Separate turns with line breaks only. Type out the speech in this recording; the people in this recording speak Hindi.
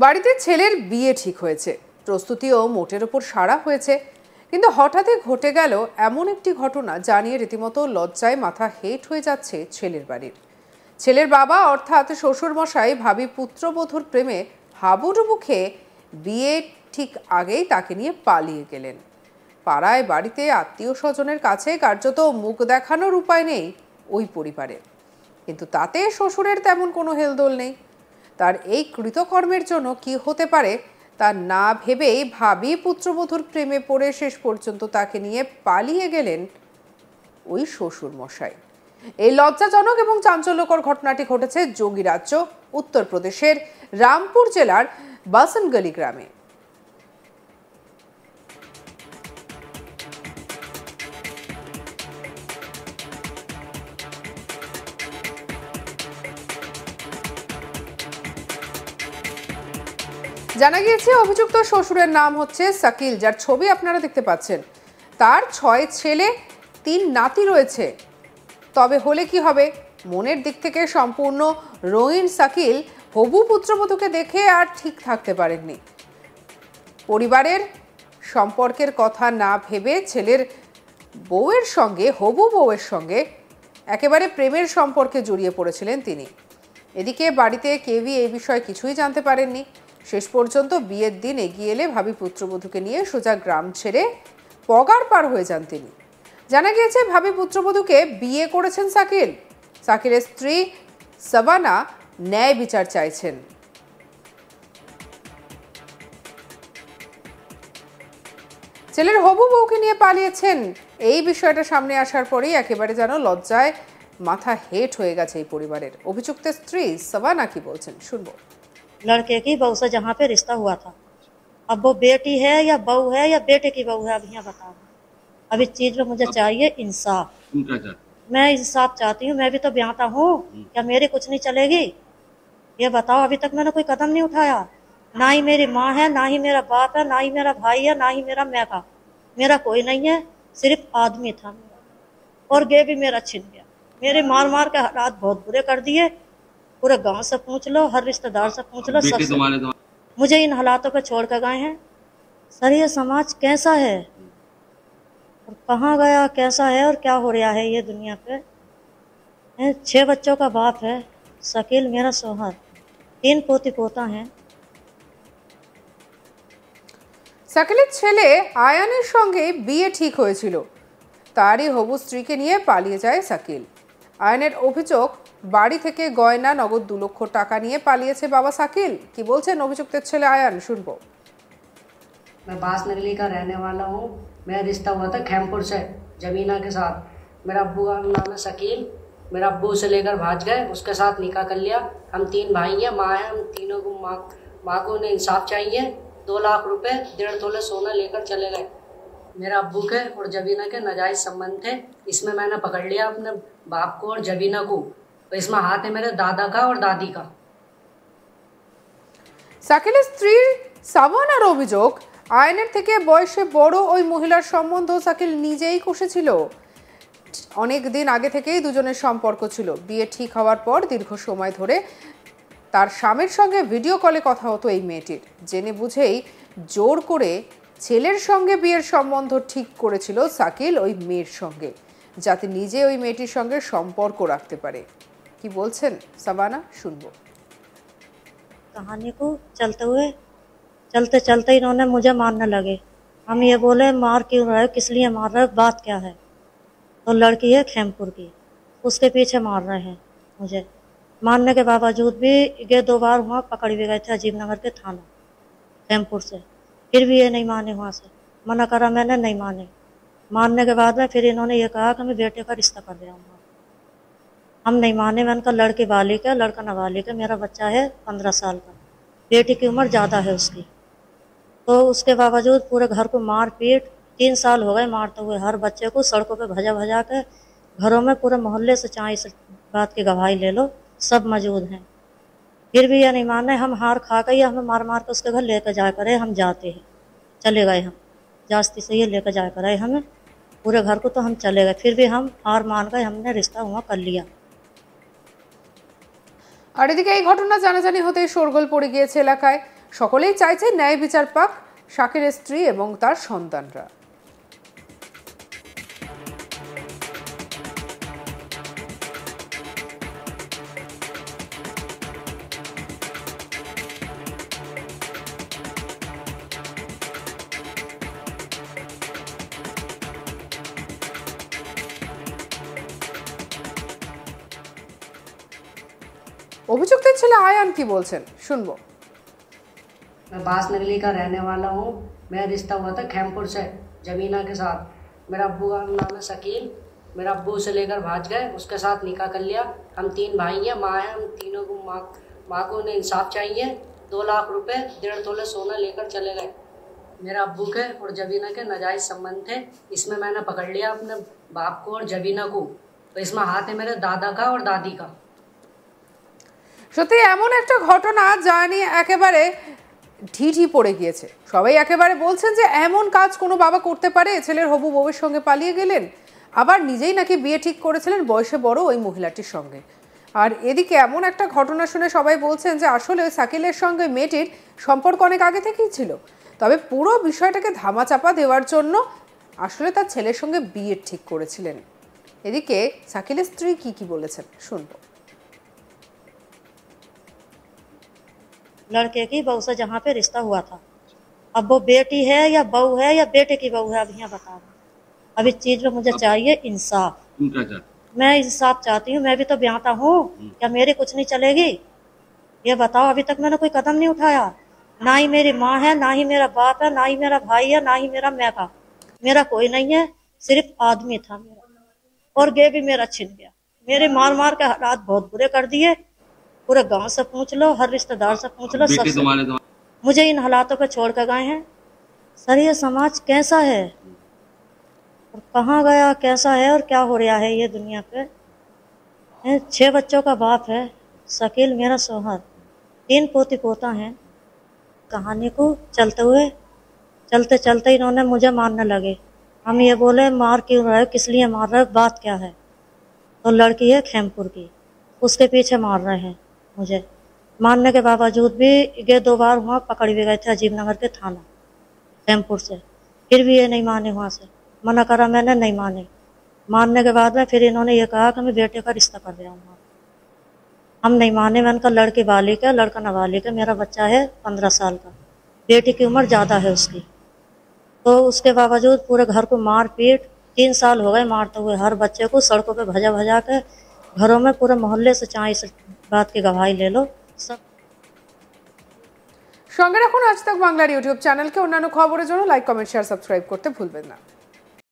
বাড়িতে ছেলের বিয়ে ঠিক হয়েছে, প্রস্তুতিও মোটের ওপর সারা হয়েছে, কিন্তু হঠাৎই ঘটে গেল এমন একটি ঘটনা জানিয়ে রীতিমতো লজ্জায় মাথা হেঁট হয়ে যাচ্ছে ছেলের বাড়ির। ছেলের বাবা অর্থাৎ শ্বশুরমশাই ভাবী পুত্রবধূর প্রেমে হাবুডুবু খেয়ে বিয়ে ঠিক আগেই তাকে নিয়ে পালিয়ে গেলেন। পাড়ায় বাড়িতে আত্মীয় স্বজনের কাছে কার্যত মুখ দেখানোর উপায় নেই ওই পরিবারের, কিন্তু তাতে শ্বশুরের তেমন কোনো হেলদোল নেই। তার এই কৃতকর্মের জন্য কি হতে পারে তা না ভেবেই ভাবী পুত্রবধূর প্রেমে পড়ে শেষ পর্যন্ত তাকে নিয়ে পালিয়ে গেলেন ওই শ্বশুর মশাই। এই লজ্জাজনক এবং চাঞ্চল্যকর ঘটনাটি ঘটেছে যোগীরাজ্য উত্তরপ্রদেশের রামপুর জেলার বাসনগলি গ্রামে। জানা গিয়েছে অভিযুক্ত শ্বশুরের নাম হচ্ছে শাকিল, যার ছবি আপনারা দেখতে পাচ্ছেন। তার 6 ছেলে 3 নাতি রয়েছে। তবে হলে কি হবে, মনের দিক থেকে সম্পূর্ণ রঙিন শাকিল হবু পুত্রবধূকে দেখে আর ঠিক থাকতে পারেননি। পরিবারের সম্পর্কের কথা না ভেবে ছেলের বউয়ের সঙ্গে, হবু বউয়ের সঙ্গে একেবারে প্রেমের সম্পর্কে জড়িয়ে পড়েছিলেন তিনি। এদিকে বাড়িতে কেউই এই বিষয়ে কিছুই জানতে পারেননি। শেষ পর্যন্ত বিয়ের দিন এগিয়ে এলে ভাবী পুত্রবধূকে নিয়ে সোজা গ্রাম ছেড়ে পগার পার হয়ে যান তিনি। জানা গিয়েছে ভাবী পুত্রবধূকে বিয়ে করেছেন শাকিল। শাকিলের স্ত্রী সাবানা ন্যায় বিচার চাইছেন। ছেলের হবু বউকে নিয়ে পালিয়েছেন, এই বিষয়টা সামনে আসার পরেই একেবারে যেন লজ্জায় মাথা হেঁট হয়ে গেছে এই পরিবারের। অভিযুক্তের স্ত্রী সাবানা কি বলছেন শুনবো।
लड़के की बहू से जहाँ पे रिश्ता हुआ था, अब वो बेटी है या बहू है या बेटे की बहू है, अब यहाँ बताओ। अब इस चीज में मुझे चाहिए इंसाफ। मैं इंसाफ चाहती हूँ, मैं भी तो ब्याहता हूँ, क्या मेरी कुछ नहीं चलेगी? ये बताओ। अभी तक मैंने कोई कदम नहीं उठाया, ना ही मेरी माँ है, ना ही मेरा बाप है, ना ही मेरा भाई है, ना ही मेरा मैका। मेरा कोई नहीं है, सिर्फ आदमी था मेरा, और गे भी मेरा छिन गया। मेरे मार मार के हालात बहुत बुरे कर दिए। पूरे गांव से पूछ लो, हर रिश्तेदार से पूछ लो, सबसे मुझे इन हालातों पे छोड़ कर गए हैं। सर ये समाज कैसा है और कहाँ गया, कैसा है और क्या हो रहा है ये दुनिया पे। 6 बच्चों का बाप है शकील, मेरा शौहर, 3 पोती पोता हैं।
শাকিলের ছেলে আয়ানের সঙ্গে বিয়ে ঠিক হয়েছিল, তারই হবু স্ত্রীকে নিয়ে পালিয়ে যায় শাকিল। আয়ানের অভিযোগ, বাড়ি থেকে গয়না নগদ 2 লক্ষ টাকা নিয়ে পালিয়েছে বাবা শাকিল। কি বলছেন অভিযুক্তের ছেলে আয়ান শুনবো।
मैं बासनगली का रहने वाला हूँ। मेरा रिश्ता हुआ था खैमपुर से जमीना के साथ। मेरा अब्बू का नाम है शकील। मेरा अब्बू उसे लेकर भाग गए, उसके साथ निकाह कर लिया। हम 3 भाई हैं, माँ है, हम तीनों को माँ को उन्हें इंसाफ चाहिए। 2 लाख रुपए 1.5 तोले सोना लेकर चले गए। मेरा अब्बू के और जबीना के नाजायज संबंध थे, इसमें मैंने पकड़ लिया अपने बाप को और जबीना को, तो इसमें हाथ है मेरे दादा का और दादी का।
শাকিলের স্ত্রীর সাবানার অভিযোগ, আয়নের থেকে বয়সে বড় ওই মহিলার সম্বন্ধ শাকিল নিজেই কষেছিল। অনেক দিন আগে থেকেই দুজনের সম্পর্ক ছিল। বিয়ে ঠিক হওয়ার পর দীর্ঘ সময় ধরে তার স্বামীর সঙ্গে ভিডিও কলে কথা হতো এই মেয়েটির। জেনে বুঝেই জোর করে ছেলের সঙ্গে বিয়ের সম্বন্ধ ঠিক করেছিল শাকিল ওই মেয়ের সঙ্গে, যাতে নিজে ওই মেয়েটির সঙ্গে সম্পর্ক রাখতে পারে। কি বলছেন সাবানা শুনবো।
कहानी को चलते चलते इन्होंने मुझे मारने लगे। हम ये बोले मार क्यों रहे, किस लिए मार रहे, बात क्या है? तो लड़की है खैमपुर की, उसके पीछे मार रहे हैं मुझे। मारने के बावजूद भी ये 2 बार वहाँ पकड़ भी गए थे अजीबनगर के थाना खैमपुर से, फिर भी ये नहीं माने। वहाँ से मना करा मैंने, नहीं माने। मारने के बाद में फिर इन्होंने ये कहा कि मैं बेटे का रिश्ता कर रहा हूँ। हम नहीं माने। मैंने कहा लड़की बालिग है, लड़का नाबालिग है, मेरा बच्चा है 15 साल का, बेटी की उम्र ज़्यादा है उसकी। तो उसके बावजूद पूरे घर को मार पीट, 3 साल हो गए मारते हुए, हर बच्चे को सड़कों पे भजा भजा के, घरों में पूरे मोहल्ले से चाहे इस बात की गवाही ले लो, सब मौजूद हैं। फिर भी ये नहीं माने। हम हार खा के या हमें मार मार के उसके घर लेकर जाया करे, हम जाते हैं, चले गए। हम जास्ती से ये लेकर जाया करे हमें, पूरे घर को तो हम चले गए, फिर भी हम हार मान गए, हमने रिश्ता हुआ कर लिया।
আর এদিকে এই ঘটনা জানাজানি হতেই শোরগোল পড়ে গিয়েছে এলাকায়। সকলেই চাইছে ন্যায় বিচার পাক শাকিলের স্ত্রী এবং তার সন্তানরা। অভিযুক্তের ছেলে আয়ান কি বলছেন শুনবো।
मैं बास नगली का रहने वाला हूँ। मेरा रिश्ता हुआ था खैमपुर से जमीना के साथ। मेरा अब्बू का नाम है शकील। मेरा अब्बू उसे लेकर भाग गए, उसके साथ निकाह कर लिया। हम 3 भाई हैं, माँ है। हम तीनों को माँ को उन्हें इंसाफ चाहिए। 2 लाख रुपए 1.5 तोले सोना लेकर चले गए। मेरा अब्बू के और जबीना के नाजायज़ संबंध थे। इसमें मैंने पकड़ लिया अपने बाप को और जबीना को, तो इसमें हाथ है मेरे दादा का और दादी का।
সত্যি এমন একটা ঘটনা যা নিয়ে একেবারে ঢিঢি পড়ে গিয়েছে। সবাই একেবারে বলছেন যে এমন কাজ কোনো বাবা করতে পারে, ছেলের হবু বউয়ের সঙ্গে পালিয়ে গেলেন, আবার নিজেই নাকি বিয়ে ঠিক করেছিলেন বয়সে বড় ওই মহিলাটির সঙ্গে। আর এদিকে এমন একটা ঘটনা শুনে সবাই বলছেন যে আসলে ওই শাকিলের সঙ্গে মেয়েটির সম্পর্ক অনেক আগে থেকেই ছিল, তবে পুরো বিষয়টাকে ধামাচাপা দেওয়ার জন্য আসলে তার ছেলের সঙ্গে বিয়ে ঠিক করেছিলেন। এদিকে শাকিলের স্ত্রী কি বলেছেন শুনবো।
लड़के की बहू से जहाँ पे रिश्ता हुआ था, अब वो बेटी है या बहू है या बेटे की बहू है, अब यहाँ बता रहा। अब इस चीज में मुझे चाहिए इंसाफ। मैं इंसाफ चाहती हूँ। मैं भी तो ब्याहता हूँ, क्या मेरी कुछ नहीं चलेगी? ये बताओ। अभी तक मैंने कोई कदम नहीं उठाया। ना ही मेरी माँ है, ना ही मेरा बाप है, ना ही मेरा भाई है, ना ही मेरा मैका। मेरा कोई नहीं है, सिर्फ आदमी था मेरा, और गे भी मेरा छिन गया। मेरे मार मार के हालात बहुत बुरे कर दिए। पूरे गांव से पूछ लो, हर रिश्तेदार से पूछ लो, सब मुझे इन हालातों पे छोड़ कर गए हैं। सर ये समाज कैसा है और कहाँ गया, कैसा है और क्या हो रहा है ये दुनिया पे। 6 बच्चों का बाप है शकील, मेरा शौहर, 3 पोती पोता हैं। कहानी को चलते चलते इन्होंने मुझे मारने लगे। हम ये बोले मार क्यों रहे, किस लिए मार रहे, बात क्या है? तो लड़की है खैमपुर की, उसके पीछे मार रहे हैं मुझे। मारने के बावजूद भी ये 2 बार वहाँ पकड़ भी गए थे अजीब नगर के थाना खैमपुर से, फिर भी ये नहीं माने। वहाँ से मना करा मैंने, नहीं माने। मानने के बाद में फिर इन्होंने ये कहा कि मैं बेटे का रिश्ता कर रहा हूँ। हम नहीं माने। मैंने कहा लड़की बालिग है, लड़का नाबालिग है। मेरा बच्चा है 15 साल का, बेटी की उम्र ज़्यादा है उसकी। तो उसके बावजूद पूरे घर को मार पीट, 3 साल हो गए मारते हुए हर बच्चे को, सड़कों पे भजा भजा के, घरों में पूरे मोहल्ले से चाहे इस बात की गवाही ले लो सब।
সঙ্গে রাখুন আজ তাক বাংলার ইউটিউব চ্যানেলকে। অন্যান্য খবরের জন্য লাইক, কমেন্ট, শেয়ার, সাবস্ক্রাইব করতে ভুলবেন না।